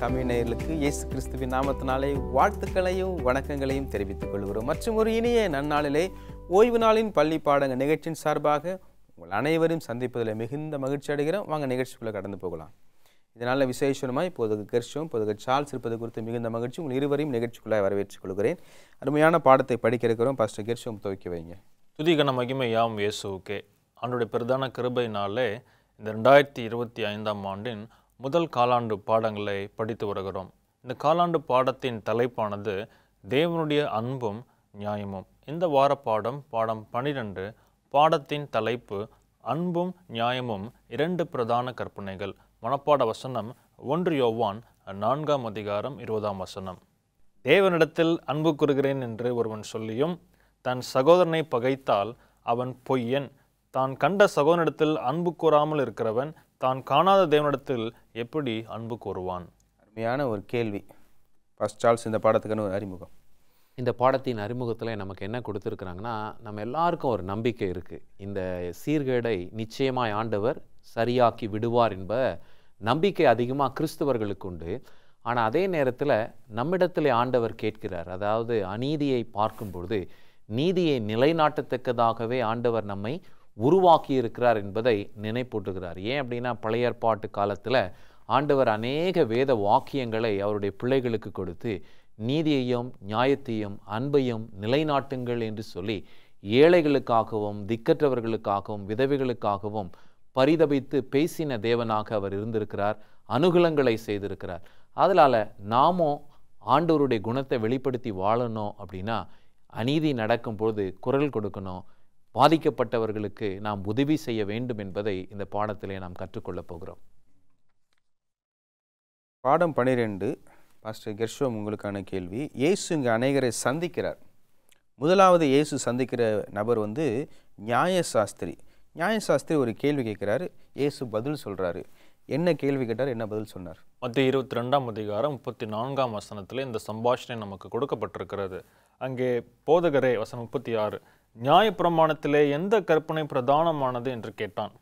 தமிழ் நேயர்களுக்கு இயேசு கிறிஸ்துவின் நாமத்தினாலே வாழ்த்துக்களையும் வணக்கங்களையும் தெரிவித்துக் கொள்கிறோம். மற்றும் ஒரு இனிய நன்னாளிலே ஓய்வு நாளின் பள்ளி பாடங்க நிகழ்ச்சியின் சார்பாக உங்கள் அனைவரையும் சந்திப்பதில் மிகுந்த மகிழ்ச்சி அடைகிறோம். வாங்க நிகழ்ச்சிக்குள்ளே கடந்து போகலாம். இதனால் விசேஷமாய் இப்போது கெர்ஷோம் இப்போது சார்ல்ஸ் இருப்பது குறித்து மிகுந்த மகிழ்ச்சி. உங்கள் இருவரையும் நிகழ்ச்சிக்குள்ளே வரவேற்றுக் கொள்கிறேன். அருமையான பாடத்தை படிக்க இருக்கிறோம். பாஸ்டர் கெர்ஷோம் துவக்கி வைங்க. துதிகன மகிமை யாம் இயேசுவுக்கே. ஆண்டுடைய பிரதான கிருபையினாலே இந்த 2025 ஆண்டின் முதல் காலாண்டு பாடங்களை படித்து வருகிறோம். இந்த காலாண்டு பாடத்தின் தலைப்பானது தேவனுடைய அன்பும் நியாயமும். இந்த வார பாடம் 12. பாடத்தின் தலைப்பு அன்பும் நியாயமும் 2 பிரதான கற்பனைகள். மனப்பாட வசனம் 1 யோவான் 4:20. தேவனிடத்தில் அன்பு கூறுகிறேன் என்று ஒருவன் சொல்லியும் தன் சகோதரனை பகைத்தால் அவன் பொய்யன். தான் கண்ட சகோதரனிடத்தில் அன்பு கூறாமல் இருக்கிறவன் தான் காணாத தேவனிடத்தில் எப்படி அன்பு கூறுவான்? அருமையான ஒரு கேள்வி. பாஸ்டர் சார்ல்ஸ், இந்த பாடத்துக்கான ஒரு அறிமுகம். இந்த பாடத்தின் அறிமுகத்தில் நமக்கு என்ன கொடுத்துருக்குறாங்கன்னா, நம்ம எல்லாருக்கும் ஒரு நம்பிக்கை இருக்குது. இந்த சீர்கேடை நிச்சயமாய் ஆண்டவர் சரியாக்கி விடுவார் என்ப நம்பிக்கை அதிகமாக கிறிஸ்தவர்களுக்கு உண்டு. ஆனால் அதே நேரத்தில் நம்மிடத்திலே ஆண்டவர் கேட்கிறார். அதாவது அநீதியை பார்க்கும் பொழுது நீதியை நிலைநாட்டத்தக்கதாகவே ஆண்டவர் நம்மை உருவாக்கி இருக்கிறார் என்பதை நினைப்பூட்டுகிறார். ஏன் அப்படின்னா, பழைய ஏற்பாட்டு காலத்தில் ஆண்டவர் அநேக வேத வாக்கியங்களை அவருடைய பிள்ளைகளுக்கு கொடுத்து நீதியையும் நியாயத்தையும் அன்பையும் நிலைநாட்டுங்கள் என்று சொல்லி ஏழைகளுக்காகவும் திக்கற்றவர்களுக்காகவும் விதவைகளுக்காகவும் பரிதபித்து பேசின தேவனாக அவர் இருந்திருக்கிறார். அனுகூலங்களை செய்திருக்கிறார். அதனால் நாமும் ஆண்டவருடைய குணத்தை வெளிப்படுத்தி வாழணும் அப்படின்னா அநீதி நடக்கும் பொழுது குரல் கொடுக்கணும். பாதிக்கப்பட்டவர்களுக்கு நாம் உதவி செய்ய வேண்டும் என்பதை இந்த பாடத்திலே நாம் கற்றுக்கொள்ளப் போகிறோம். பாடம் 12. பாஸ்டர் கெர்ஷோம், உங்களுக்கான கேள்வி. இயேசு இங்கே அநேகரை சந்திக்கிறார். முதலாவது இயேசு சந்திக்கிற நபர் நியாயசாஸ்திரி. நியாயசாஸ்திரி ஒரு கேள்வி கேட்குறாரு. இயேசு பதில் சொல்கிறாரு. என்ன கேள்வி கேட்டார், என்ன பதில் சொன்னார்? மத்திய 22:34 இந்த சம்பாஷணை நமக்கு கொடுக்கப்பட்டிருக்கிறது. அங்கே போதகரே, வசனம் 36, நியாயப்பிரமாணத்திலே எந்த கற்பனை பிரதானமானது என்று கேட்டான்.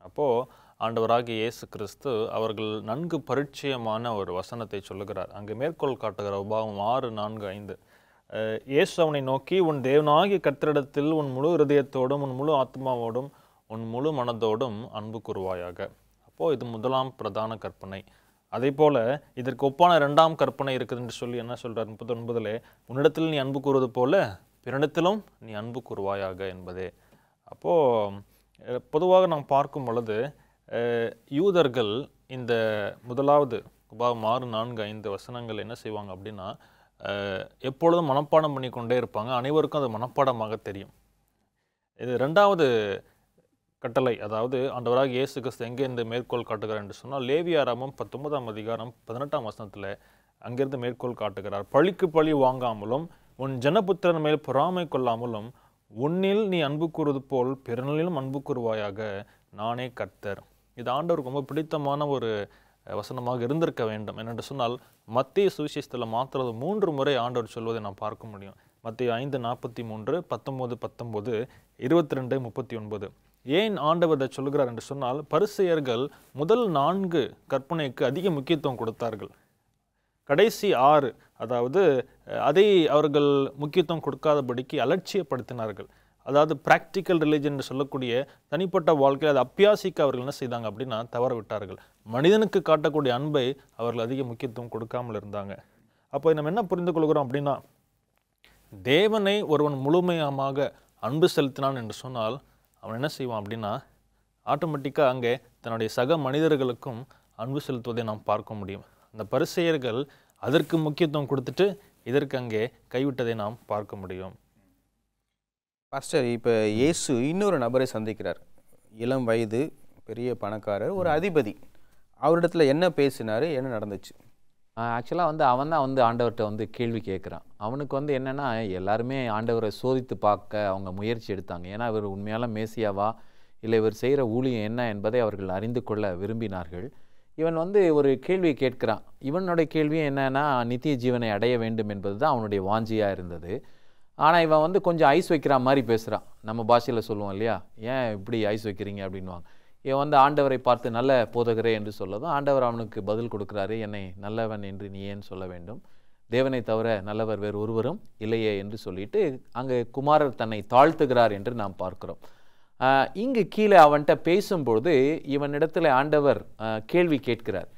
அப்போது ஆண்டவராகிய இயேசு கிறிஸ்து அவர்கள் நன்கு பரிச்சயமான ஒரு வசனத்தை சொல்லுகிறார். அங்கே மேற்கோள் காட்டுகிற உபாகம் 6:4-5. இயேசு அவனை நோக்கி, உன் தேவனாகிய கர்த்தரிடத்தில் உன் முழு இருதயத்தோடும் உன் முழு ஆத்மாவோடும் உன் முழு மனதோடும் அன்பு கூறுவாயாக. அப்போது இது முதலாம் பிரதான கற்பனை. அதே போல் இதற்கு ஒப்பான 2ஆம் கற்பனை இருக்குது என்று சொல்லி என்ன சொல்கிறார்? 39, உன்னிடத்தில் நீ அன்பு கூறுவது போல பிறனிடத்திலும் நீ அன்பு கூறுவாயாக என்பதே. அப்போது பொதுவாக நாம் பார்க்கும் பொழுது யூதர்கள் இந்த முதலாவது உபாகம் 6:4-5 என்ன செய்வாங்க அப்படின்னா, எப்பொழுதும் மனப்பாடம் பண்ணி கொண்டே இருப்பாங்க. அனைவருக்கும் அது மனப்பாடமாக தெரியும். இது 2வது கட்டளை. அதாவது ஆண்டவராக இயேசு கிறிஸ்து எங்கே இந்த மேற்கோள் காட்டுகிறார் என்று சொன்னால், லேவியாராமம் 19:18 அங்கிருந்து மேற்கோள் காட்டுகிறார். பழிக்கு பழி வாங்காமலும் உன் ஜனபுத்திரன் மேல் பொறாமை கொள்ளாமலும் உன்னில் நீ அன்பு கூறுவது போல் பிறனிலும் அன்பு கூறுவாயாக, நானே கர்த்தர். இது ஆண்டவருக்கு ரொம்ப பிடித்தமான ஒரு வசனமாக இருந்திருக்க வேண்டும். என்னென்று சொன்னால், மத்திய சுவிசேஷத்தில் மாத்திரம் 3 முறை ஆண்டவர் சொல்வதை நாம் பார்க்க முடியும். மத்திய 5:43, 19:19, 22:39. ஏன் ஆண்டவர் இதை சொல்கிறார் என்று சொன்னால், பரிசேயர்கள் முதல் 4 கற்பனைக்கு அதிக முக்கியத்துவம் கொடுத்தார்கள். கடைசி 6, அதாவது அதை அவர்கள் முக்கியத்துவம் கொடுக்காதபடிக்கு அலட்சியப்படுத்தினார்கள். அதாவது ப்ராக்டிக்கல் ரிலிஜன் என்று சொல்லக்கூடிய தனிப்பட்ட வாழ்க்கையில் அதை அப்பியாசிக்க அவர்கள் என்ன செய்தாங்க அப்படின்னா தவற விட்டார்கள். மனிதனுக்கு காட்டக்கூடிய அன்பை அவர்கள் அதிக முக்கியத்துவம் கொடுக்காமல் இருந்தாங்க. அப்போ நம்ம என்ன புரிந்து கொள்கிறோம் அப்படின்னா, தேவனை ஒருவன் முழுமையாக அன்பு செலுத்தினான் என்று சொன்னால் அவன் என்ன செய்வான் அப்படின்னா, ஆட்டோமேட்டிக்காக அங்கே தன்னுடைய சக மனிதர்களுக்கும் அன்பு செலுத்துவதை நாம் பார்க்க முடியும். அந்த பரிசேயர்கள் அதற்கு முக்கியத்துவம் கொடுத்துட்டு இதற்கு அங்கே கைவிட்டதை நாம் பார்க்க முடியும். பாஸ்டர், இப்போ இயேசு இன்னொரு நபரை சந்திக்கிறார். இளம் வயது, பெரிய பணக்காரர், ஒரு அதிபதி. அவரிடத்துல என்ன பேசினார், என்ன நடந்துச்சு? ஆக்சுவலாக அவன் தான் ஆண்டவர்கிட்ட கேள்வி கேட்குறான். அவனுக்கு என்னென்னா, எல்லாருமே ஆண்டவரை சோதித்து பார்க்க அவங்க முயற்சி எடுத்தாங்க. ஏன்னா இவர் உண்மையால மேசியாவா இல்லை இவர் செய்கிற ஊழியம் என்ன என்பதை அவர்கள் அறிந்து கொள்ள விரும்பினார்கள். இவன் ஒரு கேள்வியை கேட்கிறான். இவனுடைய கேள்வி என்னன்னா, நித்திய ஜீவனை அடைய வேண்டும் என்பது தான் அவனுடைய வாஞ்சியாக இருந்தது. ஆனால் இவன் கொஞ்சம் ஐஸ் வைக்கிற மாதிரி பேசுகிறான். நம்ம பாஷையில் சொல்லுவோம் இல்லையா, ஏன் இப்படி ஐஸ் வைக்கிறீங்க அப்படின்வாங்க. இவன் வந்து ஆண்டவரை பார்த்து நல்ல போதகரே என்று சொல்லதும் ஆண்டவர் அவனுக்கு பதில் கொடுக்குறாரு, என்னை நல்லவன் என்று நீ ஏன் சொல்ல வேண்டும், தேவனை தவிர நல்லவர் வேறு ஒருவரும் இல்லையே என்று சொல்லிட்டு அங்கே குமாரர் தன்னை தாழ்த்துகிறார் என்று நாம் பார்க்கிறோம். இங்கு கீழே அவன்கிட்ட பேசும்பொழுது இவனிடத்தில் ஆண்டவர் கேள்வி கேட்கிறார்.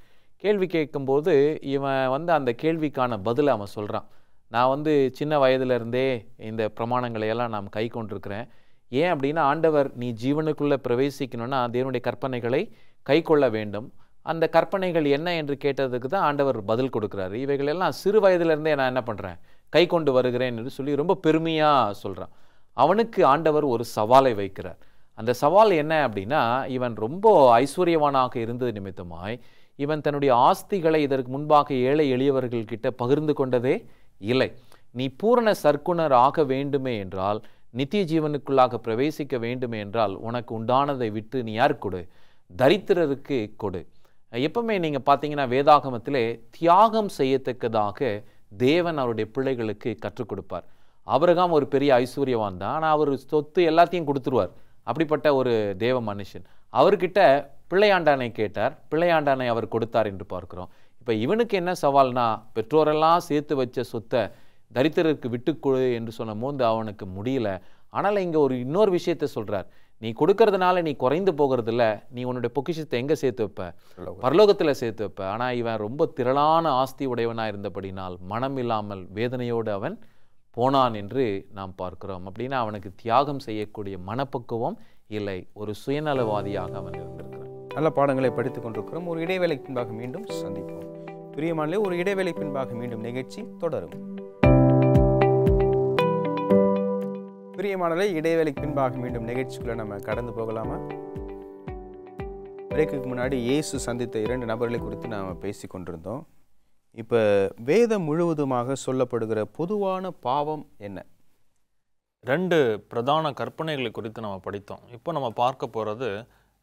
கேள்வி கேட்கும்போது இவன் வந்து அந்த கேள்விக்கான பதிலை அவன் சொல்கிறான். நான் வந்து சின்ன வயதிலிருந்தே இந்த பிரமாணங்களை எல்லாம் நான் கை கொண்டிருக்கிறேன். ஏன் அப்படின்னா ஆண்டவர் நீ ஜீவனுக்குள்ளே பிரவேசிக்கணும்னா தேவனுடைய கற்பனைகளை கை கொள்ள வேண்டும். அந்த கற்பனைகள் என்ன என்று கேட்டதுக்கு தான் ஆண்டவர் பதில் கொடுக்குறாரு. இவைகளெல்லாம் சிறு வயதிலிருந்தே நான் என்ன பண்ணுறேன், கை கொண்டு வருகிறேன் என்று சொல்லி ரொம்ப பெருமையாக சொல்கிறான். அவனுக்கு ஆண்டவர் ஒரு சவாலை வைக்கிறார். அந்த சவால் என்ன அப்படின்னா, இவன் ரொம்ப ஐஸ்வர்யவானாக இருந்தது நிமித்தமாய் இவன் தன்னுடைய ஆஸ்திகளை இதற்கு முன்பாக ஏழை எளியவர்கள் கிட்ட பகிர்ந்து கொண்டதே இல்லை. நீ பூரண சர்க்குணர் ஆக வேண்டுமே என்றால், நித்திய ஜீவனுக்குள்ளாக பிரவேசிக்க வேண்டுமே என்றால் உனக்கு உண்டானதை விட்டு நீ யார் கொடு, தரித்திரருக்கு கொடு. எப்பவுமே நீங்கள் பார்த்தீங்கன்னா வேதாகமத்திலே தியாகம் செய்யத்தக்கதாக தேவன் அவருடைய பிள்ளைகளுக்கு கற்றுக் கொடுப்பார். ஆபிரகாம் ஒரு பெரிய ஐஸ்வர்யவான் தான், ஆனால் அவர் சொத்து எல்லாத்தையும் கொடுத்துருவார். அப்படிப்பட்ட ஒரு தேவ மனுஷன். அவர்கிட்ட பிள்ளையாண்டானை கேட்டார், பிள்ளையாண்டானை அவர் கொடுத்தார் என்று பார்க்கிறோம். இப்போ இவனுக்கு என்ன சவால்னா, பெற்றோரெல்லாம் சேர்த்து வச்ச சொத்தை தரித்திரருக்கு விட்டுக்கொடு என்று சொன்ன போது அவனுக்கு முடியல. ஆனால் இங்கே இன்னொரு விஷயத்தை சொல்கிறார், நீ கொடுக்கறதுனால நீ குறைந்து போகிறதில்ல, நீ உன்னுடைய பொக்கிஷத்தை எங்கே சேர்த்து வைப்ப, பரலோகத்தில் சேர்த்து வைப்ப. ஆனால் இவன் ரொம்ப திரளான ஆஸ்தி உடையவனாக இருந்தபடினால் மனம் இல்லாமல் வேதனையோடு அவன் போனான் என்று நாம் பார்க்கிறோம். அப்படின்னா அவனுக்கு தியாகம் செய்யக்கூடிய மனப்பக்குவம் இல்லை, ஒரு சுயநலவாதியாக அவன் இருந்திருக்கிறான். நல்ல பாடங்களை படித்துக் கொண்டிருக்கிறோம். ஒரு இடைவேளைக்கு பின்பாக மீண்டும் சந்திப்போம். பிரியமானே, ஒரு இடைவேளைக்கு பின்பாக மீண்டும் நிகழ்ச்சி தொடரும். பிரியமானே, இடைவேளைக்கு பின்பாக மீண்டும் நிகழ்ச்சிக்குள்ள நம்ம கடந்து போகலாமா? பிரேக்குக்கு முன்னாடி இயேசு சந்தித்த 2 நபர்களை குறித்து நாம் பேசி கொண்டிருந்தோம். இப்போ வேதம் முழுவதுமாக சொல்லப்படுகிற பொதுவான பாவம் என்ன? 2 பிரதான கற்பனைகளை குறித்து நம்ம படித்தோம். இப்போ நம்ம பார்க்க போகிறது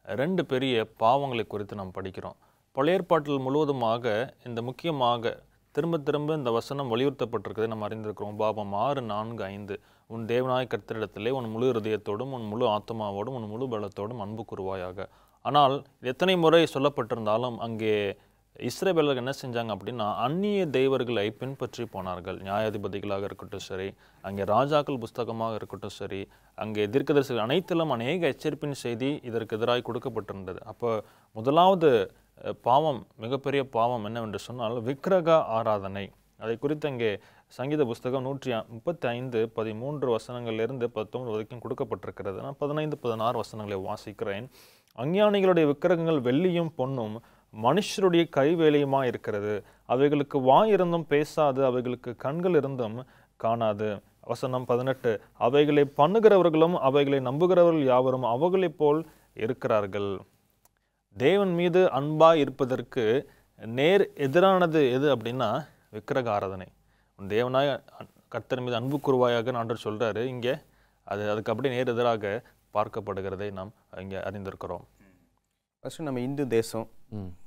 2 பெரிய பாவங்களை குறித்து நாம் படிக்கிறோம். பழைய ஏற்பாட்டில் முழுவதுமாக இந்த முக்கியமாக திரும்ப திரும்ப இந்த வசனம் வலியுறுத்தப்பட்டிருக்கிறதை நம்ம அறிந்திருக்கிறோம். பாவம் 6:4-5 உன் தேவனாய் கர்த்தரிடத்திலே உன் முழு இருதயத்தோடும் உன் முழு ஆத்மாவோடும் உன் முழு பலத்தோடும் அன்பு கூறுவாயாக. ஆனால் எத்தனை முறை சொல்லப்பட்டிருந்தாலும் அங்கே இஸ்ரவேலர்கள் என்ன செஞ்சாங்க அப்படின்னா, அந்நிய தெய்வர்களை பின்பற்றி போனார்கள். நியாயாதிபதிகளாக இருக்கட்டும் சரி, அங்கே ராஜாக்கள் புஸ்தகமாக இருக்கட்டும் சரி, அங்கே தீர்க்கதரிசிகள் அனைத்திலும் அநேக எச்சரிப்பின் செய்தி இதற்கு எதிராக கொடுக்கப்பட்டிருந்தது. அப்போ முதலாவது பாவம், மிகப்பெரிய பாவம் என்னவென்று சொன்னால் விக்கிரக ஆராதனை. அதை குறித்து அங்கே சங்கீத புஸ்தகம் 135:13 வசனங்களிலிருந்து 19 வரைக்கும் கொடுக்கப்பட்டிருக்கிறது. நான் 15-16 வசனங்களை வாசிக்கிறேன். அஞ்ஞானிகளுடைய விக்கிரகங்கள் வெள்ளியும் பொன்னும் மனுஷருடைய கைவேலையுமா இருக்கிறது. அவைகளுக்கு வாய் இருந்தும் பேசாது, அவைகளுக்கு கண்கள் இருந்தும் காணாது. வசனம் 18, அவைகளை பண்ணுகிறவர்களும் அவைகளை நம்புகிறவர்கள் யாவரும் அவைகளைப் போல் இருக்கிறார்கள். தேவன் மீது அன்பாய் இருப்பதற்கு நேர் எதிரானது எது அப்படின்னா விக்கிரக ஆராதனை. தேவனாய் கர்த்தர் மீது அன்பு கூறுவாயாக ஆண்டவர் சொல்றாரு. இங்கே அதுக்கு அப்படியே நேர் எதிராக பார்க்கப்படுகிறதை நாம் இங்கே அறிந்திருக்கிறோம். ஃபஸ்ட்டு நம்ம இந்து தேசம்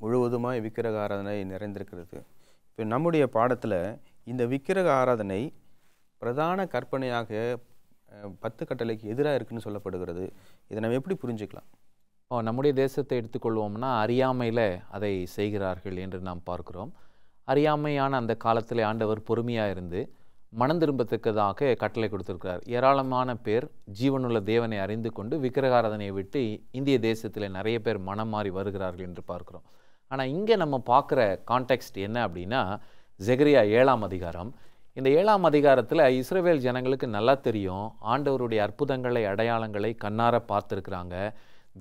முழுவதுமாக விக்கிரக ஆராதனை நிறைந்திருக்கிறது. இப்போ நம்முடைய பாடத்தில் இந்த விக்கிரக ஆராதனை பிரதான கற்பனையாக 10 கட்டளைக்கு எதிராக இருக்குன்னு சொல்லப்படுகிறது. இதை நம்ம எப்படி புரிஞ்சுக்கலாம்? நம்முடைய தேசத்தை எடுத்துக்கொள்வோம்னா அறியாமையில் அதை செய்கிறார்கள் என்று நாம் பார்க்கிறோம். அறியாமையான அந்த காலத்தில் ஆண்டவர் பொறுமையாக இருந்து மனம் திரும்பத்தக்கதாக கட்டளை கொடுத்திருக்கிறார். ஏராளமான பேர் ஜீவனுள்ள தேவனை அறிந்து கொண்டு விக்கிரகாராதனையை விட்டு இந்திய தேசத்தில் நிறைய பேர் மனம் மாறி வருகிறார்கள் என்று பார்க்கிறோம். ஆனால் இங்கே நம்ம பார்க்குற கான்டெக்ஸ்ட் என்ன அப்படின்னா, ஜெகரியா 7ஆம் அதிகாரம். இந்த 7ஆம் அதிகாரத்தில் இஸ்ரவேல் ஜனங்களுக்கு நல்லா தெரியும், ஆண்டவருடைய அற்புதங்களை அடையாளங்களை கண்ணார பார்த்துருக்குறாங்க.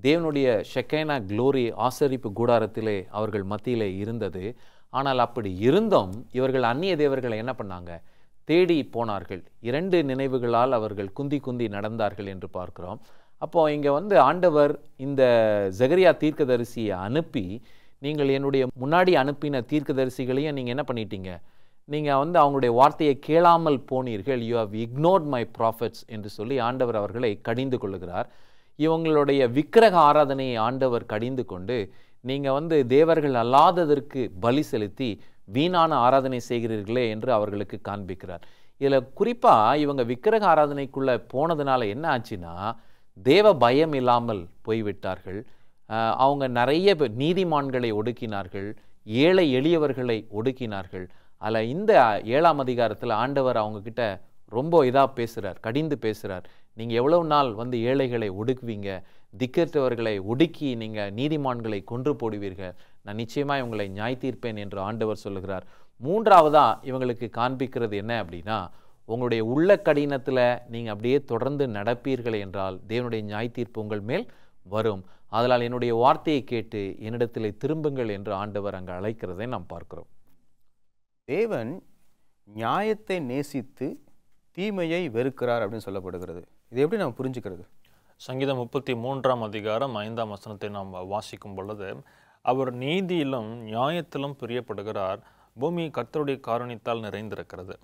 தேவனுடைய ஷெக்கைனா க்ளோரி ஆசரிப்பு கூடாரத்திலே அவர்கள் மத்தியிலே இருந்தது. ஆனால் அப்படி இருந்தும் இவர்கள் அந்நிய தேவர்களை என்ன பண்ணாங்க, தேடி போனார்கள். 2 நினைவுகளால் அவர்கள் குந்தி குந்தி நடந்தார்கள் என்று பார்க்கிறோம். அப்போது இங்கே ஆண்டவர் இந்த ஜெகரியா தீர்க்கதரிசியை அனுப்பி, நீங்கள் என்னுடைய முன்னாடி அனுப்பின தீர்க்கதரிசிகளையும் நீங்கள் என்ன பண்ணிட்டீங்க, நீங்கள் அவங்களுடைய வார்த்தையை கேளாமல் போனீர்கள், you have ignored my prophets என்று சொல்லி ஆண்டவர் அவர்களை கடிந்து கொள்ளுகிறார். இவங்களுடைய விக்கிரக ஆராதனையை ஆண்டவர் கடிந்து கொண்டு, நீங்கள் தேவர்கள் அல்லாததற்கு பலி செலுத்தி வீணான ஆராதனை செய்கிறீர்களே என்று அவர்களுக்கு காண்பிக்கிறார். இதில் குறிப்பாக இவங்க விக்கிரக ஆராதனைக்குள்ளே போனதுனால என்ன ஆச்சுன்னா, தேவ பயம் இல்லாமல் போய்விட்டார்கள். அவங்க நிறைய பேர் நீதிமான்களை ஒடுக்கினார்கள், ஏழை எளியவர்களை ஒடுக்கினார்கள். அதில் இந்த 7ஆம் அதிகாரத்தில் ஆண்டவர் அவங்கக்கிட்ட ரொம்ப இதாக பேசுகிறார், கடிந்து பேசுகிறார். நீங்கள் எவ்வளவு நாள் வந்து ஏழைகளை ஒடுக்குவீங்க, திக்கற்றவர்களை ஒடுக்கி நீங்கள் நீதிமான்களை கொன்று போடுவீர்கள், நான் நிச்சயமாக இவங்களை நியாய தீர்ப்பேன் என்று ஆண்டவர் சொல்லுகிறார். மூன்றாவதாக இவங்களுக்கு காண்பிக்கிறது என்ன அப்படின்னா, உங்களுடைய உள்ள கடினத்தில் நீங்கள் அப்படியே தொடர்ந்து நடப்பீர்கள் என்றால் தேவனுடைய நியாய தீர்ப்பு உங்கள் மேல் வரும். அதனால் என்னுடைய வார்த்தையை கேட்டு என்னிடத்தில் திரும்புங்கள் என்று ஆண்டவர் அங்கே அழைக்கிறதை நாம் பார்க்கிறோம். தேவன் நியாயத்தை நேசித்து தீமையை வெறுக்கிறார் அப்படின்னு சொல்லப்படுகிறது. இது எப்படி நாம் புரிஞ்சுக்கிறது? சங்கீதம் 33ஆம் அதிகாரம் 5ஆம் வசனத்தை நாம் வாசிக்கும் பொழுது, அவர் நீதியிலும் நியாயத்திலும் பிரியப்படுகிறார், பூமி கர்த்தருடைய காருண்யத்தால் நிறைந்திருக்கிறது.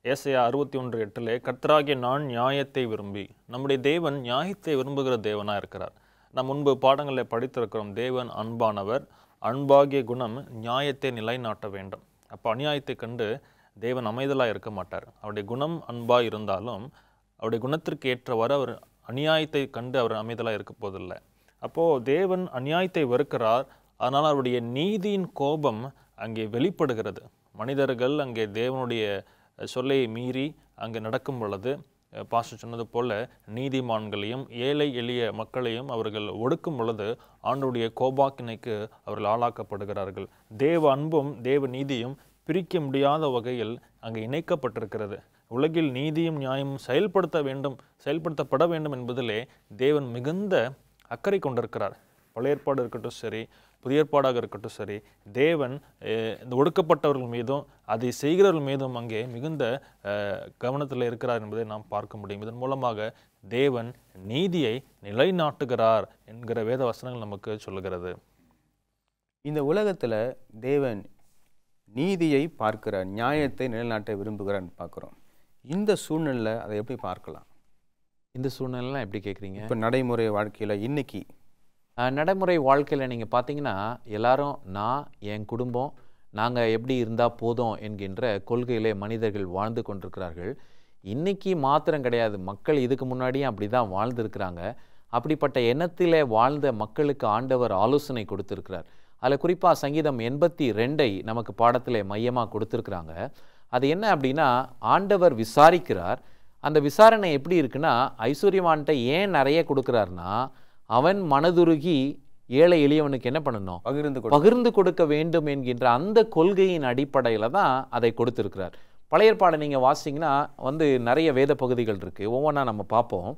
ஏசாயா 61:8 கர்த்தராகிய நான் நியாயத்தை விரும்பி, நம்முடைய தேவன் நியாயத்தை விரும்புகிற தேவனாக இருக்கிறார். நாம் முன்பு பாடங்களை படித்திருக்கிறோம், தேவன் அன்பானவர், அன்பாகிய குணம் நியாயத்தை நிலைநாட்ட வேண்டும். அப்போ அநியாயத்தை கண்டு தேவன் அமைதலாக இருக்க மாட்டார். அவருடைய குணம் அன்பாக இருந்தாலும் அவருடைய குணத்திற்கு ஏற்றவாறு அவர் அநியாயத்தை கண்டு அவர் அமைதலாக இருக்க போதில்லை. அப்போது தேவன் அநியாயத்தை வெறுக்கிறார். அதனால் அவருடைய நீதியின் கோபம் அங்கே வெளிப்படுகிறது. மனிதர்கள் அங்கே தேவனுடைய சொல்லை மீறி அங்கே நடக்கும் பொழுது, பாஸ்டர் சொன்னது போல நீதிமான்களையும் ஏழை எளிய மக்களையும் அவர்கள் ஒடுக்கும் பொழுது ஆண்டவருடைய கோபாக்கினைக்கு அவர்கள் ஆளாக்கப்படுகிறார்கள். தேவ அன்பும் தேவ நீதியும் பிரிக்க முடியாத வகையில் அங்கே இணைக்கப்பட்டிருக்கிறது. உலகில் நீதியும் நியாயமும் செயல்படுத்தப்பட வேண்டும் என்பதிலே தேவன் மிகுந்த அக்கறை கொண்டிருக்கிறார். பழைய ஏற்பாடு இருக்கட்டும் சரி, புதிய ஏற்பாடாக இருக்கட்டும் சரி, தேவன் இந்த ஒடுக்கப்பட்டவர்கள் மீதும் அதை செய்கிறவர்கள் மீதும் அங்கே மிகுந்த கவனத்தில் இருக்கிறார் என்பதை நாம் பார்க்க முடியும். இதன் மூலமாக தேவன் நீதியை நிலைநாட்டுகிறார் என்கிற வேத வசனங்கள் நமக்கு சொல்லுகிறது. இந்த உலகத்தில் தேவன் நீதியை பார்க்கிறார், நியாயத்தை நிலைநாட்ட விரும்புகிறான்னு பார்க்குறோம். இந்த சூழ்நிலை அதை எப்படி பார்க்கலாம்? இந்த சூழ்நிலைலாம் எப்படி கேட்குறீங்க? இப்போ நடைமுறை வாழ்க்கையில் இன்னைக்கு நடைமுறை வாழ்க்கையில் நீங்கள் பார்த்தீங்கன்னா எல்லாரும் நான், என் குடும்பம், நாங்கள் எப்படி இருந்தால் போதும் என்கின்ற கொள்கையிலே மனிதர்கள் வாழ்ந்து கொண்டிருக்கிறார்கள். இன்றைக்கி மாத்திரம் கிடையாது, மக்கள் இதுக்கு முன்னாடியும் அப்படி தான் வாழ்ந்துருக்கிறாங்க. அப்படிப்பட்ட எண்ணத்திலே வாழ்ந்த மக்களுக்கு ஆண்டவர் ஆலோசனை கொடுத்துருக்கிறார். அதில் குறிப்பாக சங்கீதம் 82 நமக்கு பாடத்தில் மையமாக கொடுத்துருக்குறாங்க. அது என்ன அப்படின்னா, ஆண்டவர் விசாரிக்கிறார். அந்த விசாரணை எப்படி இருக்குன்னா, ஐஸ்வர்யவான்கிட்ட ஏன் நிறைய கொடுக்குறாருன்னா, அவன் மனதுருகி ஏழை எளியவனுக்கு என்ன பண்ணணும், பகிர்ந்து கொடுக்க வேண்டும் என்கின்ற அந்த கொள்கையின் அடிப்படையில் தான் அதை கொடுத்துருக்கிறார். பழைய ஏற்பாடை நீங்கள் வாசிங்கன்னா நிறைய வேத பகுதிகள் இருக்குது, ஒவ்வொன்றா நம்ம பார்ப்போம்.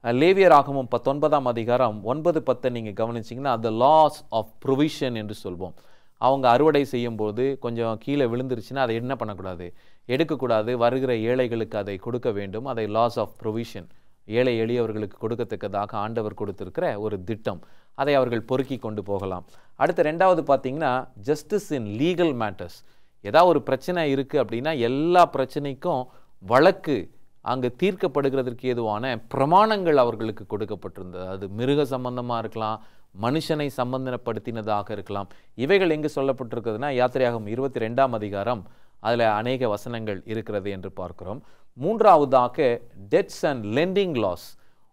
லேவியராகமம் 19ஆம் அதிகாரம் 9-10 நீங்கள் கவனிச்சிங்கன்னா, the laws of provision என்று சொல்வோம். அவங்க அறுவடை செய்யும்போது கொஞ்சம் கீழே விழுந்துருச்சுன்னா அதை என்ன பண்ணக்கூடாது, எடுக்கக்கூடாது, வருகிற ஏழைகளுக்கு அதை கொடுக்க வேண்டும். அதை லாஸ் ஆஃப் ப்ரொவிஷன், ஏழை எளியவர்களுக்கு கொடுக்கத்தக்கதாக ஆண்டவர் கொடுத்திருக்கிற ஒரு திட்டம். அதை அவர்கள் பொறுக்கி கொண்டு போகலாம். அடுத்து 2வது பார்த்தீங்கன்னா, ஜஸ்டிஸ் இன் லீகல் மேட்டர்ஸ். ஏதாவது ஒரு பிரச்சனை இருக்குது அப்படின்னா எல்லா பிரச்சனைக்கும் வழக்கு அங்கு தீர்க்கப்படுகிறதற்கு ஏதுவான பிரமாணங்கள் அவர்களுக்கு கொடுக்கப்பட்டிருந்தது. அது மிருக சம்பந்தமாக இருக்கலாம், மனுஷனை சம்பந்தப்படுத்தினதாக இருக்கலாம். இவைகள் எங்கு சொல்லப்பட்டிருக்கிறதுனா, யாத்திரையாகமம் 22ஆம் அதிகாரம் அதில் அநேக வசனங்கள் இருக்கிறது என்று பார்க்கிறோம். 3வதாக டெட்ஸ் அண்ட் லெண்டிங் லாஸ்.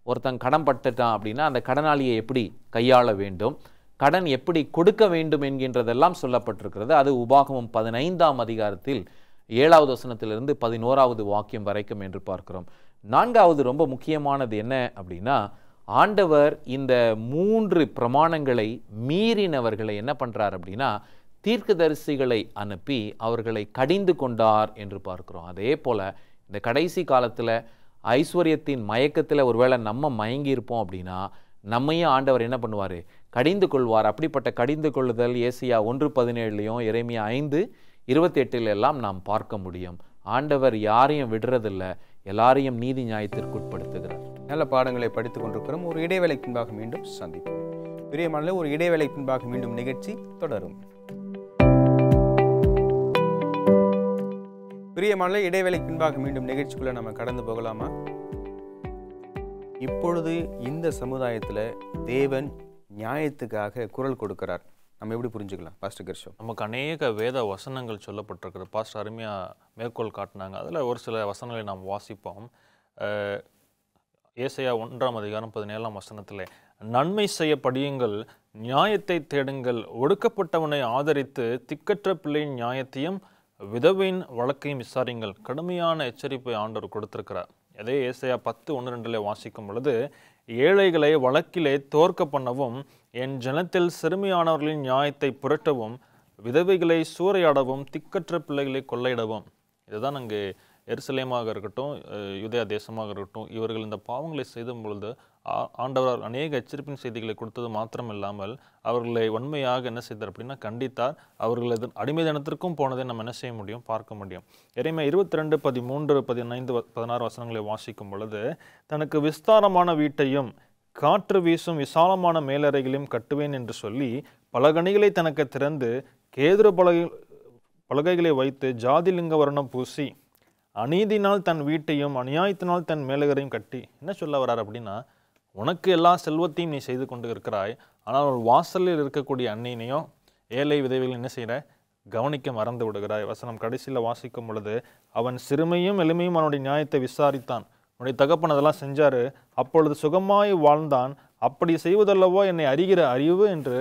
ஒருத்தன் கடன் பட்டுட்டான் அப்படின்னா அந்த கடனாளியை எப்படி கையாள வேண்டும், கடன் எப்படி கொடுக்க வேண்டும் என்கின்றதெல்லாம் சொல்லப்பட்டிருக்கிறது. அது உபாகமம் 15ஆம் அதிகாரத்தில் 7வது வசனத்திலிருந்து 11வது வாக்கியம் வரைக்கும் என்று பார்க்கிறோம். 4வது ரொம்ப முக்கியமானது என்ன அப்படின்னா, ஆண்டவர் இந்த 3 பிரமாணங்களை மீறினவர்களை என்ன பண்ணுறார் அப்படின்னா, தீர்க்கதரிசிகளை அனுப்பி அவர்களை கடிந்து கொண்டார் என்று பார்க்கிறோம். அதே போல் இந்த கடைசி காலத்தில் ஐஸ்வர்யத்தின் மயக்கத்தில் ஒருவேளை நம்ம மயங்கி இருப்போம் அப்படின்னா நம்மையும் ஆண்டவர் என்ன பண்ணுவார், கடிந்து கொள்வார். அப்படிப்பட்ட கடிந்து கொள்ளுதல் ஏசாயா 1:17 எரேமியா 5:28 எல்லாம் நாம் பார்க்க முடியும். ஆண்டவர் யாரையும் விடுறதில்லை, எல்லாரையும் நீதி நியாயத்திற்கு உட்படுத்துகிறார். நல்ல பாடங்களை படித்துக் கொண்டிருக்கிறோம். ஒரு இடைவேளை பின்பாக மீண்டும் சந்திப்போம். பிரியமான ஒரு இடைவேளை பின்பாக மீண்டும் நிகழ்ச்சி தொடரும். பிரியமான இடைவேளை பின்பாக மீண்டும் நிகழ்ச்சிக்குள்ள நம்ம கடந்து போகலாமா? இப்பொழுது இந்த சமுதாயத்தில் தேவன் நியாயத்துக்காக குரல் கொடுக்கிறார். நம்ம எப்படி புரிஞ்சுக்கலாம் பாஸ்டர் கிர்ஷோ? நமக்கு அநேக வேத வசனங்கள் சொல்லப்பட்டிருக்கிறது. பாஸ்டர் அருமையாக மேற்கோள் காட்டினாங்க. அதில் ஒரு சில வசனங்களை நாம் வாசிப்போம். ஏசாயா 1:17 நன்மை செய்ய படியுங்கள், நியாயத்தை தேடுங்கள், ஒடுக்கப்பட்டவனை ஆதரித்து திக்கற்ற பிள்ளையின் நியாயத்தையும் விதவையின் வழக்கையும் விசாரிங்கள். கடுமையான எச்சரிப்பை ஆண்டவர் கொடுத்திருக்கிறார். அதே ஏசாயா 10:1-2 வாசிக்கும் பொழுது, ஏழைகளை வழக்கிலே தோற்க பண்ணவும், என் ஜனத்தில் சிறுமியானவர்களின் நியாயத்தை புரட்டவும், விதவைகளை சூறையாடவும், திக்கற்ற பிள்ளைகளை கொள்ளையிடவும். இதுதான் அங்கே எருசலேமாக இருக்கட்டும், யூதேயா தேசமாக இருக்கட்டும், இவர்கள் இந்த பாவங்களை செய்த பொழுது ஆண்டவர் அநேக எச்சரிப்பின் செய்திகளை கொடுத்தது மாத்திரமில்லாமல் அவர்களை வன்மையாக என்ன செய்தார் அப்படின்னா கண்டித்தார். அவர்களது அடிமை தினத்திற்கும் போனதை நம்ம என்ன செய்ய முடியும், பார்க்க முடியும். எரேமியா 22:13-15-16 வசனங்களை வாசிக்கும் பொழுது, தனக்கு விஸ்தாரமான வீட்டையும் காற்று வீசும் விசாலமான மேலறைகளையும் கட்டுவேன் என்று சொல்லி பலகணிகளை தனக்கு திறந்து கேதுரு பலகைகளை வைத்து ஜாதிலிங்க வர்ணம் பூசி அநீதினால் தன் வீட்டையும் அநியாயத்தினால் தன் மேலகரையும் கட்டி. என்ன சொல்ல வர்றார் அப்படின்னா, உனக்கு எல்லா செல்வத்தையும் நீ செய்து கொண்டு இருக்கிறாய், ஆனால் ஒரு வாசலில் இருக்கக்கூடிய அன்னியனையும் ஏழை விதவைகள் என்ன செய்கிற கவனிக்க மறந்து விடுகிறாய். வசனம் கடைசியில் வாசிக்கும் பொழுது, அவன் சிறுமையும் எளிமையும் அவனுடைய நியாயத்தை விசாரித்தான், உன்னுடைய தகப்பன் அதெல்லாம் செஞ்சாரு, அப்பொழுது சுகமாய் வாழ்ந்தான், அப்படி செய்வதல்லவோ என்னை அறிகிற அறிவு என்று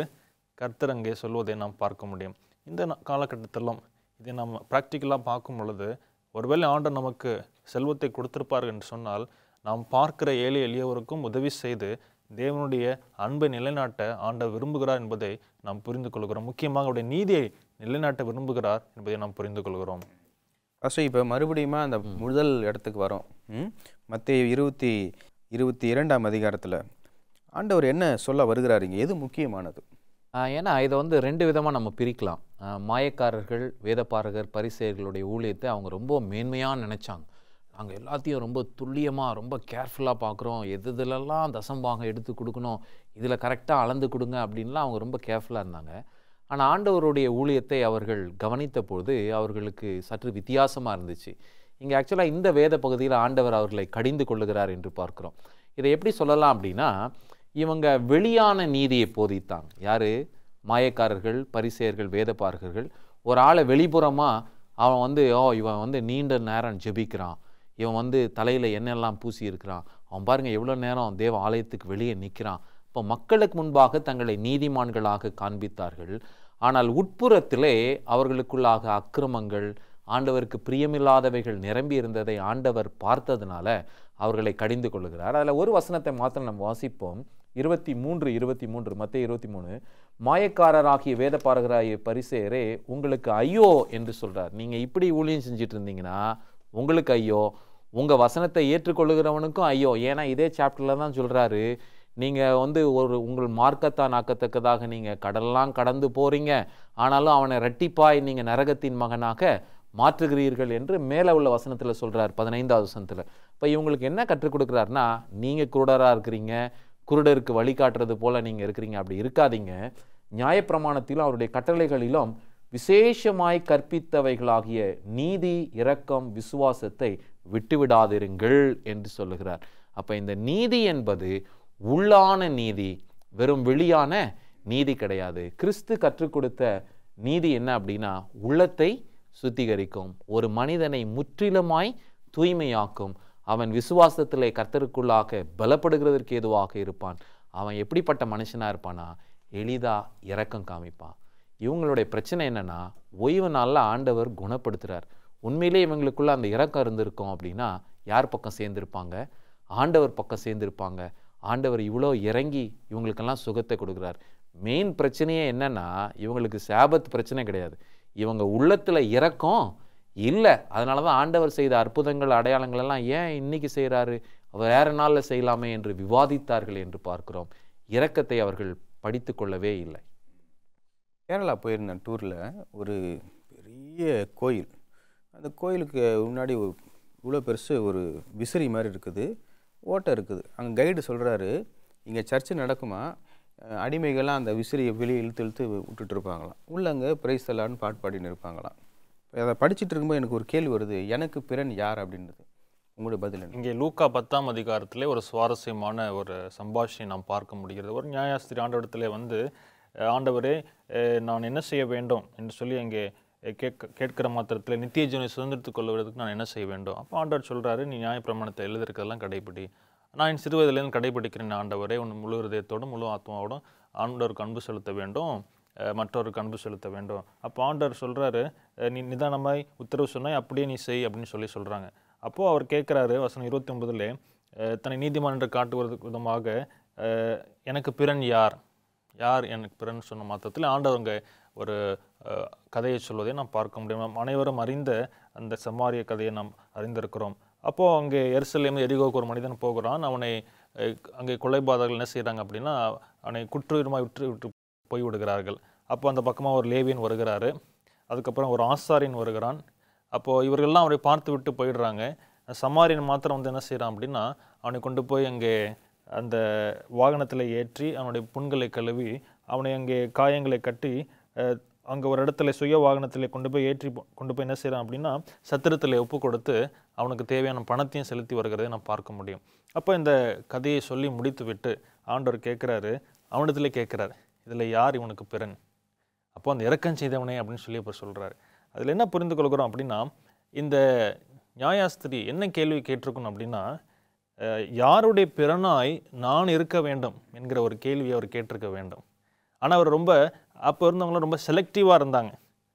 கர்த்தர் அங்கே சொல்வதை நாம் பார்க்க முடியும். இந்த காலகட்டத்திலும் இதை நாம் ப்ராக்டிக்கலாக பார்க்கும் பொழுது, ஒருவேளை ஆண்டவர் நமக்கு செல்வத்தை கொடுத்திருப்பார்கள் என்று சொன்னால், நாம் பார்க்கிற ஏழை எளியவருக்கும் உதவி செய்து தேவனுடைய அன்பை நிலைநாட்ட ஆண்டவர் விரும்புகிறார் என்பதை நாம் புரிந்து கொள்கிறோம். முக்கியமாக அவருடைய நீதியை நிலைநாட்ட விரும்புகிறார் என்பதை நாம் புரிந்து கொள்கிறோம். இப்போ மறுபடியும் அந்த முதல் இடத்துக்கு வரோம். மத்தேயு 22 அதிகாரத்தில் ஆண்டவர் என்ன சொல்ல வருகிறாருங்க? எது முக்கியமானது? ஏன்னா இதை வந்து 2 விதமாக நம்ம பிரிக்கலாம். மாயக்காரர்கள், வேதபாரகர், பரிசேயர்களுடைய ஊழியத்தை அவங்க ரொம்ப மேன்மையாக நினச்சாங்க. நாங்கள் எல்லாத்தையும் ரொம்ப துல்லியமாக ரொம்ப கேர்ஃபுல்லாக பார்க்குறோம், எதுலெல்லாம் தசம்பாகம் எடுத்து கொடுக்கணும், இதில் கரெக்டாக அளந்து கொடுங்க அப்படின்லாம் அவங்க ரொம்ப கேர்ஃபுல்லாக இருந்தாங்க. ஆனால் ஆண்டவருடைய ஊழியத்தை அவர்கள் கவனித்த போது அவர்களுக்கு சற்று வித்தியாசமாக இருந்துச்சு. இங்கே ஆக்சுவலாக இந்த வேத பகுதியில் ஆண்டவர் அவர்களை கடிந்து கொள்ளுகிறார் என்று பார்க்குறோம். இதை எப்படி சொல்லலாம் அப்படின்னா, இவங்க வெளியான நீதியை போதித்தாங்க. யார்? மாயக்காரர்கள், பரிசேயர்கள், வேதபாரகர்கள். ஒரு ஆளை வெளிப்புறமாக அவன் வந்து இவன் வந்து நீண்ட நேரம் ஜெபிக்கிறான், இவன் வந்து தலையில் எண்ணெல்லாம் பூசி இருக்கிறான், அவன் பாருங்கள் எவ்வளோ நேரம் தேவ ஆலயத்துக்கு வெளியே நிற்கிறான். இப்போ மக்களுக்கு முன்பாக தங்களை நீதிமான்களாக காண்பித்தார்கள். ஆனால் உட்புறத்திலே அவர்களுக்குள்ளாக அக்கிரமங்கள், ஆண்டவருக்கு பிரியமில்லாதவைகள் நிரம்பி இருந்ததை ஆண்டவர் பார்த்ததுனால அவர்களை கடிந்து கொள்ளுகிறார். அதில் ஒரு வசனத்தை மாத்திரம் நம்ம வாசிப்போம். 23 மத்தேயு 23, மாயக்காரராகிய வேதபாரகராகிய பரிசேயரே உங்களுக்கு ஐயோ என்று சொல்றார். நீங்க இப்படி ஊழியம் செஞ்சுட்டு இருந்தீங்கன்னா உங்களுக்கு ஐயோ, உங்க வசனத்தை ஏற்றுக்கொள்ளுகிறவனுக்கும் ஐயோ. ஏன்னா இதே சாப்டர்ல தான் சொல்றாரு, நீங்க வந்து உங்கள் மார்க்கத்தான் ஆக்கத்தக்கதாக நீங்க கடலெல்லாம் கடந்து போறீங்க, ஆனாலும் அவனை இரட்டிப்பாய் நீங்க நரகத்தின் மகனாக மாற்றுகிறீர்கள் என்று மேலே உள்ள வசனத்தில் சொல்றார், 15வது வசனத்தில். இப்போ இவங்களுக்கு என்ன கற்றுக் கொடுக்குறாருன்னா, நீங்க குருடராக இருக்கிறீங்க, குருடருக்கு வழிகாட்டுறது போல நீங்க இருக்கிறீங்க, அப்படி இருக்காதீங்க. நியாயப்பிரமாணத்திலும் அவருடைய கட்டளைகளிலும் விசேஷமாய் கற்பித்தவைகளாகிய நீதி, இரக்கம், விசுவாசத்தை விட்டுவிடாதிருங்கள் என்று சொல்லுகிறார். அப்ப இந்த நீதி என்பது உள்ளான நீதி, வெறும் வெளியான நீதி கிடையாது. கிறிஸ்து கற்றுக் கொடுத்த நீதி என்ன அப்படின்னா, உள்ளத்தை சுத்திகரிக்கும், ஒரு மனிதனை முற்றிலுமாய் தூய்மையாக்கும், அவன் விசுவாசத்திலே கர்த்தருக்குள்ளாக பலப்படுகிறதற்கு ஏதுவாக இருப்பான். அவன் எப்படிப்பட்ட மனுஷனா இருப்பானா, எளிதா இரக்கம் காமிப்பான். இவங்களுடைய பிரச்சனை என்னன்னா, ஓய்வு நாளில் ஆண்டவர் குணப்படுத்துறார். உண்மையிலே இவங்களுக்குள்ள அந்த இரக்கம் இருந்திருக்கும் அப்படின்னா யார் பக்கம் சேர்ந்திருப்பாங்க? ஆண்டவர் பக்கம் சேர்ந்திருப்பாங்க. ஆண்டவர் இவ்வளோ இறங்கி இவங்களுக்கெல்லாம் சுகத்தை கொடுக்குறார். மெயின் பிரச்சனையே என்னன்னா, இவங்களுக்கு சாபத் பிரச்சனை கிடையாது, இவங்க உள்ளத்துல இரக்கம் இல்லை. அதனால தான் ஆண்டவர் செய்த அற்புதங்கள், அடையாளங்கள் எல்லாம் ஏன் இன்னைக்கு செய்கிறாரு, அவர் வேற நாளில் செய்யலாமே என்று விவாதித்தார்கள் என்று பார்க்கிறோம். இரக்கத்தை அவர்கள் படித்து கொள்ளவே இல்லை. கேரளா போயிருந்தேன் டூரில். ஒரு பெரிய கோயில், அந்த கோயிலுக்கு முன்னாடி இவ்வளோ பெருசு ஒரு விசிறி மாதிரி இருக்குது, ஓட்டை இருக்குது. அங்கே கைடு சொல்கிறாரு, இங்கே சர்ச்சு நடக்குமா, அடிமைகள்லாம் அந்த விசிறியை வெளியே இழுத்து விட்டுட்டு இருப்பாங்களாம், உள்ளங்க பிரைஸ் தலான்னு பாட்டு பாடின்னு இருப்பாங்களாம். அதை படிச்சுட்டு இருக்கும்போது எனக்கு ஒரு கேள்வி வருது, எனக்கு பிறன் யார் அப்படின்றது. உங்களுடைய பதில் என்ன? இங்கே லூக்கா 10ஆம் அதிகாரத்திலே ஒரு சுவாரஸ்யமான ஒரு சம்பாஷணை நாம் பார்க்க முடிகிறது. ஒரு நியாயாஸ்திரி ஆண்டவரிடத்திலே வந்து, ஆண்டவரே நான் என்ன செய்ய வேண்டும் என்று சொல்லி அங்கே கேட்கிற மாத்திரத்தில் நித்திய ஜீவனை சுதந்திரத்துக் கொள்வதற்கு நான் என்ன செய்ய வேண்டும்? அப்போ ஆண்டவர் சொல்கிறாரு, நீ நியாயப்பிரமாணத்தை எழுதிருக்கிறதெல்லாம் கடைப்பிடி, நான் என் சிறு வயதிலேருந்து கடைபிடிக்கிறேன் ஆண்டவரே, உன் முழு இதயத்தோடும் முழு ஆத்மாவோடும் ஆண்டவருக்கு அன்பு செலுத்த வேண்டும், மற்றவருக்கு அன்பு செலுத்த வேண்டும். அப்போ ஆண்டவர் சொல்கிறாரு, நீ நிதானமாய் உத்தரவு சொன்னாய், அப்படியே நீ செய் அப்படின்னு சொல்கிறாங்க. அப்போது அவர் கேட்குறாரு வசனம் 29 தன்னை நீதிமான் என்று காட்டுவதற்கு விதமாக எனக்கு பிறன் யார் எனக்கு பிறன் சொன்ன மாத்திரத்தில் ஆண்டவங்க ஒரு கதையை சொல்வதை நாம் பார்க்க முடியும். நாம் அனைவரும் அறிந்த அந்த சமாரிய கதையை நாம் அறிந்திருக்கிறோம். அப்போது அங்கே எருசலேம் எரிகோவுக்கு ஒரு மனிதன் போகிறான். அவனை அங்கே கொலைபாதகர்கள் என்ன செய்கிறாங்க அப்படின்னா அவனை குற்றுயிரமாய் விட்டு போய்விடுகிறார்கள். அப்போ அந்த பக்கமாக ஒரு லேவியன் வருகிறாரு, அதுக்கப்புறம் ஒரு ஆசாரியன் வருகிறான். அப்போது இவர்கள்லாம் அவரை பார்த்து விட்டு போயிடுறாங்க. சமாரியன் மாத்திரம் வந்து என்ன செய்கிறான் அப்படின்னா அவனை கொண்டு போய் அங்கே அந்த வாகனத்தில் ஏற்றி அவனுடைய புண்களை கழுவி அவனை அங்கே காயங்களை கட்டி அங்கே ஒரு இடத்துல சுய வாகனத்தில் கொண்டு போய் என்ன செய்கிறான் அப்படின்னா சத்திரத்தில் ஒப்பு கொடுத்து அவனுக்கு தேவையான பணத்தையும் செலுத்தி வருகிறதை நாம் பார்க்க முடியும். அப்போ இந்த கதையை சொல்லி முடித்து விட்டு ஆண்டவர் கேட்குறாரு, அவனிடத்துல கேட்குறாரு, இதில் யார் இவனுக்கு பிறன்? அப்போ அந்த இறக்கம் செய்தவனே அப்படின்னு சொல்லி இப்போ சொல்கிறாரு. அதில் என்ன புரிந்து கொள்கிறோம் அப்படின்னா, இந்த நியாயாஸ்திரி என்ன கேள்வி கேட்டிருக்கணும் அப்படின்னா, யாருடைய பிறனாய் நான் இருக்க வேண்டும் என்கிற ஒரு கேள்வியை அவர் கேட்டிருக்க வேண்டும். ஆனால் அவர் ரொம்ப அப்போ இருந்தவங்களும் ரொம்ப செலக்டிவாக இருந்தாங்க,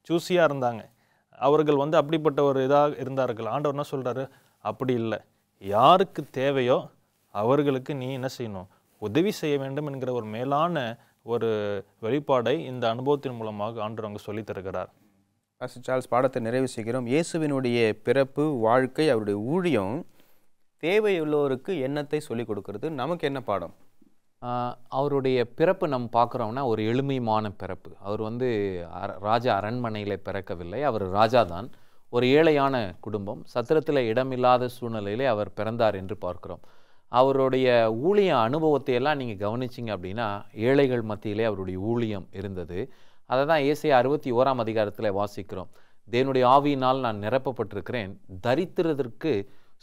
சூஸியாக இருந்தாங்க. அவர்கள் வந்து அப்படிப்பட்ட ஒரு இதாக இருந்தார்கள். ஆண்டவர் என்ன சொல்கிறாரு, அப்படி இல்லை, யாருக்கு தேவையோ அவர்களுக்கு நீ என்ன செய்யணும், உதவி செய்ய வேண்டும் என்கிற ஒரு மேலான ஒரு வெளிப்பாடை இந்த அனுபவத்தின் மூலமாக ஆண்டவர் அங்கே சொல்லித் தருகிறார். பாஸ்டர் சார்ல்ஸ், பாடத்தை நிறைவு செய்கிறோம். இயேசுவினுடைய பிறப்பு, வாழ்க்கை, அவருடைய ஊழியம் தேவையுள்ளவருக்கு எண்ணத்தை சொல்லிக் கொடுக்கிறது. நமக்கு என்ன பாடம்? அவருடைய பிறப்பு நம்ம பார்க்குறோம்னா ஒரு எளிமையான பிறப்பு. அவர் வந்து ராஜா அரண்மனையில் பிறக்கவில்லை, அவர் ராஜா தான். ஒரு ஏழையான குடும்பம், சத்திரத்தில் இடமில்லாத சூழ்நிலையிலே அவர் பிறந்தார் என்று பார்க்கிறோம். அவருடைய ஊழிய அனுபவத்தை எல்லாம் நீங்கள் கவனிச்சிங்க அப்படின்னா ஏழைகள் மத்தியிலே அவருடைய ஊழியம் இருந்தது. அதை தான் ஏசாயா 61 வாசிக்கிறோம். தேவனுடைய ஆவியினால் நான் நிரப்பப்பட்டிருக்கிறேன், தரித்திரத்திற்கு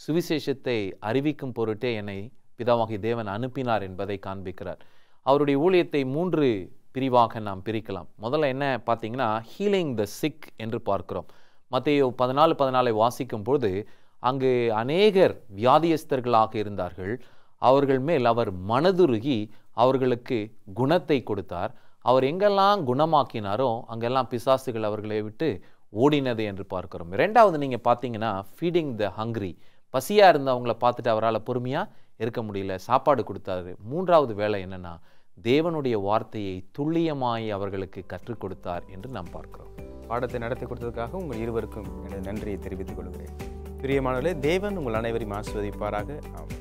சுவிசேஷத்தை அறிவிக்கும் பொருட்டே என்னை பிதாவாகிய தேவன் அனுப்பினார் என்பதை காண்பிக்கிறார். அவருடைய ஊழியத்தை 3 பிரிவாக நாம் பிரிக்கலாம். முதல்ல என்ன பார்த்தீங்கன்னா, ஹீலிங் த சிக் என்று பார்க்கிறோம். மத்தேயு 14:14 வாசிக்கும் போது அங்கு அநேகர் வியாதியஸ்தர்களாக இருந்தார்கள். அவர்கள் மேல் அவர் மனதுருகி அவர்களுக்கு குணத்தை கொடுத்தார். அவர் எங்கெல்லாம் குணமாக்கினாரோ அங்கெல்லாம் பிசாசுகள் அவர்களை விட்டு ஓடினது என்று பார்க்கிறோம். 2வது நீங்கள் பார்த்தீங்கன்னா, ஃபீடிங் த ஹங்க்ரி, பசியாக இருந்தவங்களை பார்த்துட்டு அவரால் பொறுமையாக இருக்க முடியல, சாப்பாடு கொடுத்தாரு. 3வது வேலை என்னன்னா, தேவனுடைய வார்த்தையை துல்லியமாய் அவர்களுக்கு கற்றுக் கொடுத்தார் என்று நாம் பார்க்கிறோம். பாடத்தை நடத்தி கொடுத்ததுக்காக உங்கள் இருவருக்கும் எனது நன்றியை தெரிவித்துக் கொள்கிறேன். பிரியமானவர்களே, தேவன் உங்கள் அனைவரையும் ஆசீர்வதிப்பாராக. ஆமென்.